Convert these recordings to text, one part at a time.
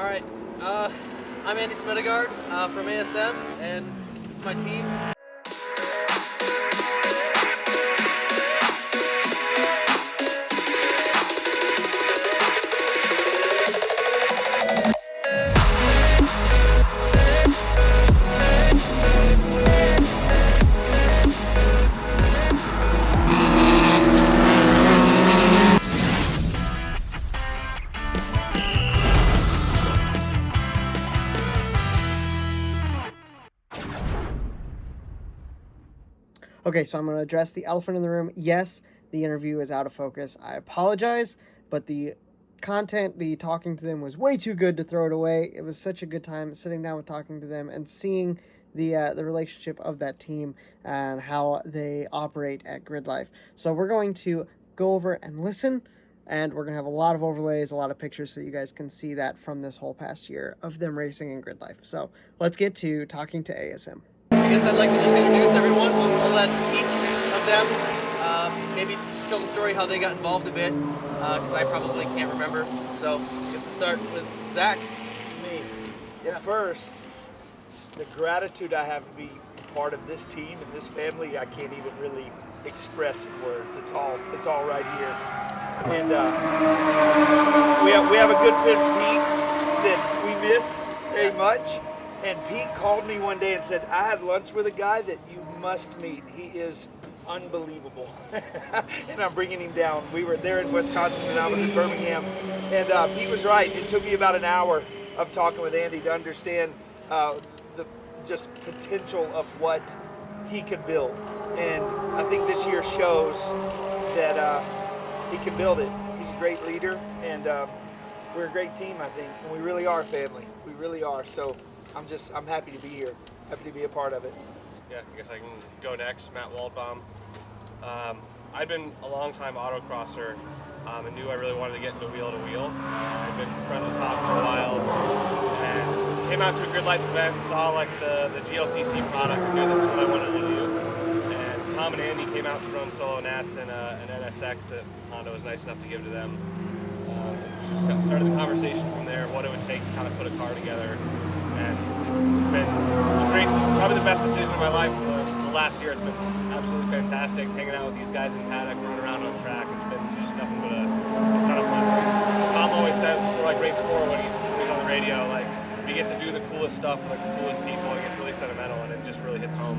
All right, I'm Andy Smedegard from ASM, and this is my team. Okay, so I'm going to address the elephant in the room. Yes, the interview is out of focus. I apologize, but the content, the talking to them was way too good to throw it away. It was such a good time sitting down with talking to them and seeing the relationship of that team and how they operate at Gridlife. So we're going to go over and listen, and we're going to have a lot of overlays, a lot of pictures, so you guys can see that from this whole past year of them racing in Gridlife. So let's get to talking to ASM. I guess I'd like to just introduce everyone. We'll let each of them maybe just tell the story how they got involved a bit, because I probably can't remember. So I guess we'll start with Zach. Me. Yeah. Well, first, the gratitude I have to be part of this team and this family, I can't even really express in words. It's all right here. And we have a good friend, Pete, that we miss very much. And Pete called me one day and said, I had lunch with a guy that you must meet. He is unbelievable. And I'm bringing him down. We were there in Wisconsin and I was in Birmingham. And Pete was right. It took me about an hour of talking with Andy to understand the just potential of what he could build. And I think this year shows that he can build it. He's a great leader, and we're a great team, I think. And we really are family. We really are. So I'm happy to be here, happy to be a part of it. Yeah, I guess I can go next. Matt Waldbaum. I've been a long-time autocrosser and knew I really wanted to get into wheel-to-wheel. I've been friends with Tom for a while and came out to a Gridlife event and saw like the GLTC product and knew this is what I wanted to do. And Tom and Andy came out to run solo nats and an NSX that Honda was nice enough to give to them. Just started the conversation from there, what it would take to kind of put a car together. And it's been great, probably the best decision of my life the last year. It's been absolutely fantastic hanging out with these guys in paddock, running around on track. It's been just nothing but a ton of fun. Tom always says before like race 4 when he's on the radio, like you get to do the coolest stuff with like the coolest people. It gets really sentimental and it just really hits home.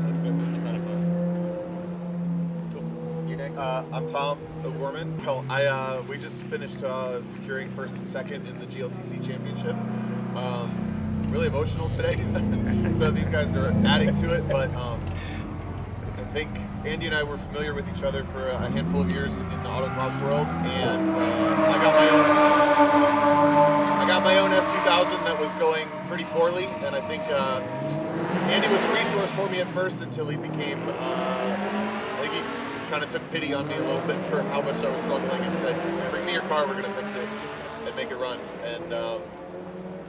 So it's been a ton of fun. Cool. You're next. I'm Tom O'Gorman. We just finished securing first and second in the GLTC championship. Really emotional today. So these guys are adding to it, but I think Andy and I were familiar with each other for a handful of years in the autocross world, and I got my own S2000 that was going pretty poorly, and I think Andy was a resource for me at first until he became, I think he kind of took pity on me a little bit for how much I was struggling and said, bring me your car, we're going to fix it and make it run. And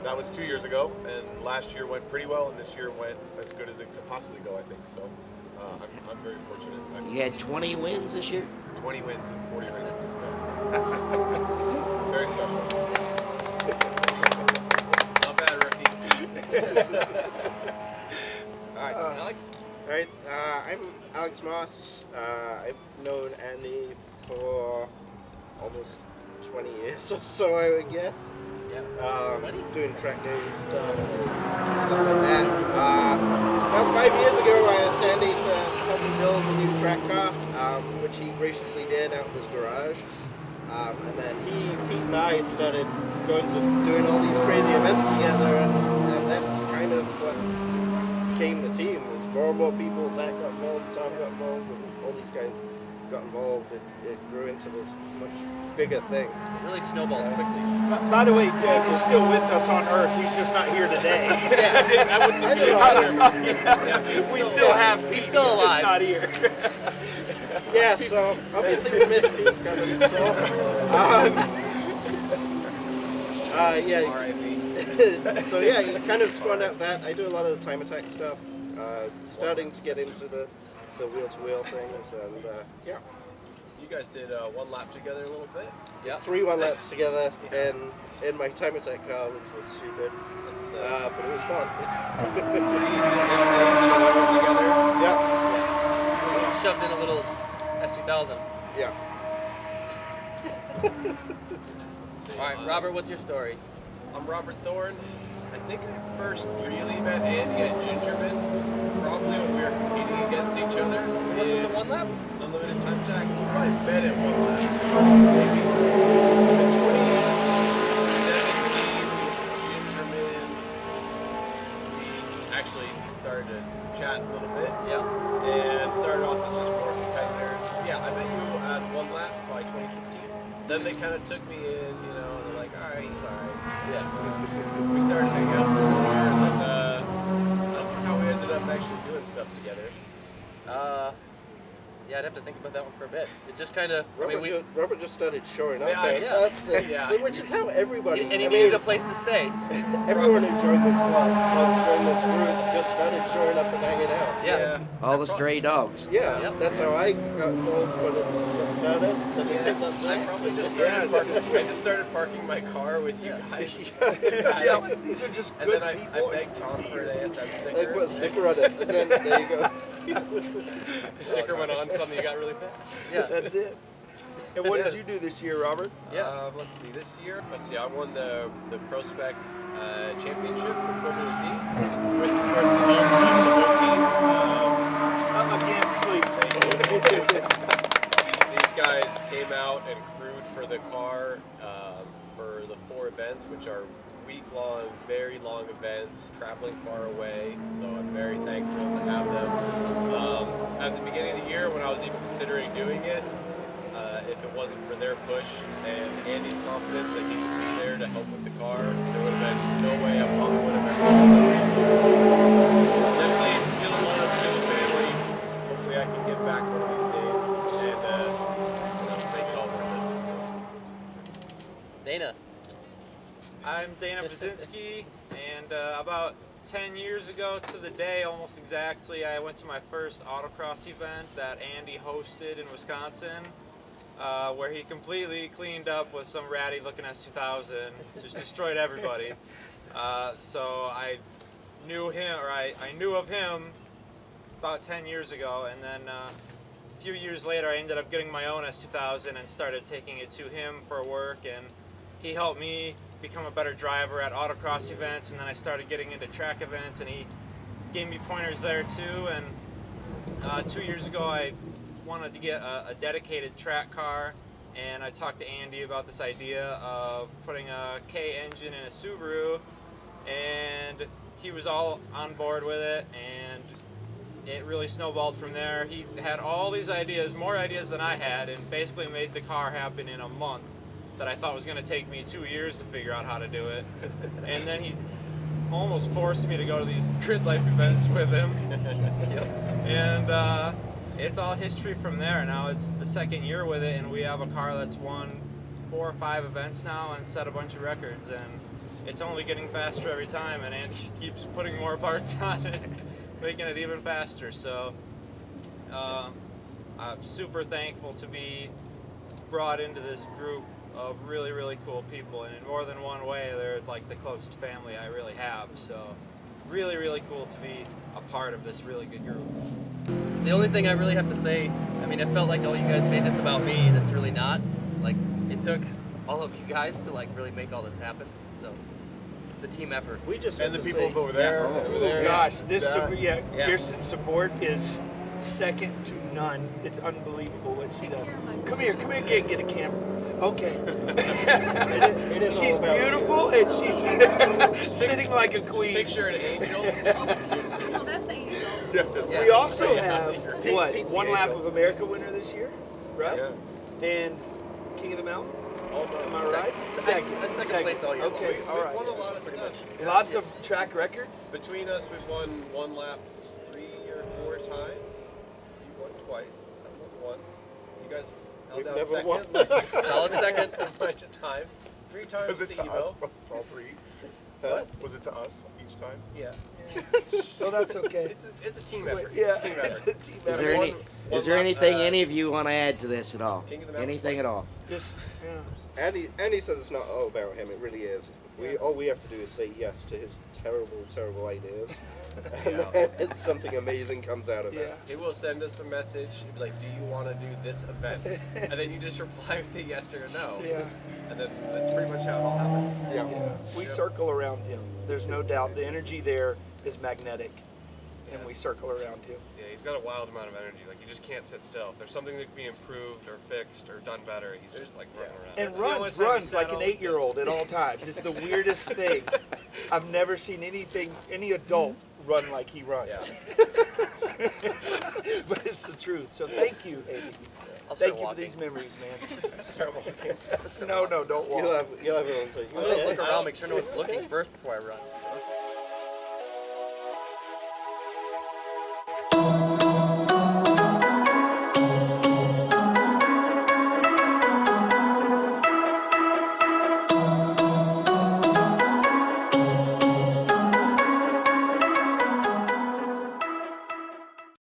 that was 2 years ago, and last year went pretty well, and this year went as good as it could possibly go, I think. So I'm very fortunate. You had 20 wins this year? 20 wins in 40 races. Yeah. Very special. Not bad, rookie. All right, Alex. All right, I'm Alex Moss. I've known Andy for almost 20 years or so, I would guess. Doing track days stuff like that. About 5 years ago, I asked Andy to help me build a new track car, which he graciously did out of his garage. And then Pete and I started going to doing all these crazy events together, and that's kind of what became the team. It was more and more people. Zach got involved, Tom got involved, and all these guys got involved. It grew into this much bigger thing. It really snowballed quickly. By the way, he's still with us on Earth. He's just not here today. Yeah, I wouldn't do We still have Pete. He's still He's alive. just not here. Yeah, so obviously we missed Pete. So yeah, you kind of spawned out that. I do a lot of the time attack stuff. Starting to get into the wheel-to-wheel things, and yeah. you guys did one lap together a little bit. Yeah. 3 one laps together, and in my time attack car, which was stupid. That's But it was fun. Together. Yeah. Shoved in a little S2000. Yeah. All right, Robert, what's your story? I'm Robert Thorne. I think I first really met Andy at Gingerman, probably when we were competing against each other. Was it the one lap? Unlimited time attack. We probably met at one lap. Maybe. In 2017, Gingerman, we actually started to chat a little bit. Yeah. And started off as just more competitors. Yeah, I met you at one lap, probably 2015. Then they kind of took me in, you know, and they're like, all right, he's all right. Yeah. We started hanging out some more, and then I don't know how we ended up actually doing stuff together. Yeah, I'd have to think about that one for a bit. It just kind of, Robert just started showing up, Yeah. which is how everybody. and he needed a place to stay. Everyone who joined this club, joined this group, just started showing up and hanging out. Yeah. All the stray dogs. Yeah, Yep. that's how I got involved when it started. I probably just started I just started parking my car with you guys. Yeah, like, these are just And good then I people. begged Tom for an ASM They sticker. put a sticker on it, and then there you go. The sticker went on, suddenly you got really fast. Yeah. That's it. And what did you do this year, Robert? Yeah. Let's see. This year, I won the Pro Spec championship for Formula D with, of course, the whole team. Again, please. These guys came out and crewed for the car for the 4 events, which are week-long, very long events, traveling far away. So I'm very thankful to have them. At the beginning of the year, when I was even considering doing it, if it wasn't for their push and Andy's confidence that he would be there to help with the car, there would have been no way I probably would have been able to race. Definitely feel alone, feel the family. Hopefully I can get back one of these days and make it all worth it. So. Dana. I'm Dana Brzezinski, and about 10 years ago to the day, almost exactly, I went to my first autocross event that Andy hosted in Wisconsin, where he completely cleaned up with some ratty looking S2000, just destroyed everybody. So I knew him, or I knew of him about 10 years ago, and then a few years later I ended up getting my own S2000 and started taking it to him for work, and he helped me become a better driver at autocross events, and then I started getting into track events, and he gave me pointers there too. And 2 years ago I wanted to get a dedicated track car, and I talked to Andy about this idea of putting a K engine in a Subaru, and he was all on board with it, and it really snowballed from there. He had all these ideas, more ideas than I had, and basically made the car happen in a month that I thought was going to take me 2 years to figure out how to do it. And then he almost forced me to go to these Gridlife events with him. And it's all history from there. Now it's the second year with it, and we have a car that's won 4 or 5 events now and set a bunch of records. And it's only getting faster every time, and Andy keeps putting more parts on it, making it even faster. So I'm super thankful to be brought into this group of really, really cool people, and in more than one way, they're like the closest family I really have. So really, really cool to be a part of this really good group. The only thing I really have to say, I mean, it felt like all you guys made this about me, and it's really not. Like, it took all of you guys to like really make all this happen. So it's a team effort. We just And have the to people say- over there. Yeah. Over there. Gosh, this Yeah. Kirsten's support is second to none. It's unbelievable what she does. Come here, get a camera. Okay. It is She's all about beautiful, and she's sitting like a Just queen. picture an angel. Oh, that's the angel. We also have Pete's one the lap angel. of America winner this year, right? Yeah. And King of the Mountain. Am I right? Second place all year long. Okay, all We've right. won a lot of stuff. Lots of track records. Between us, we've won one lap 3 or 4 times. You won twice. I won once. You guys held We've down never second. won. Solid second. A bunch of times. 3 times Was with it the to us Evo. for all 3? Was it to us each time? Yeah. Well, that's okay. It's a team effort. Yeah, It's a team effort. it's a team Is effort. there any? One Is there lap, anything any of you want to add to this at all? King of the Mountain Anything at Place. all? Just, yeah. Andy says it's not all about him. It really is. All we have to do is say yes to his terrible ideas, and then something amazing comes out of it. He will send us a message. He'll be like, "Do you want to do this event?" And then you just reply with a yes or a no. Yeah. And then that's pretty much how it all happens. Yeah. We circle around him. There's no doubt. The energy there is magnetic, and we circle around him. Yeah, he's got a wild amount of energy. Like, you just can't sit still. If there's something that can be improved or fixed or done better, he's just like running around. And That's the only runs time he's like sad an all 8-year-old at all times. It's the weirdest thing. I've never seen any adult run like he runs. Yeah. But it's the truth. So thank you, Andy. I'll start Thank you for walking. these memories, man. Start walking. No, don't walk. You'll have everyone say, I'm gonna look around, make sure no one's looking first before I run.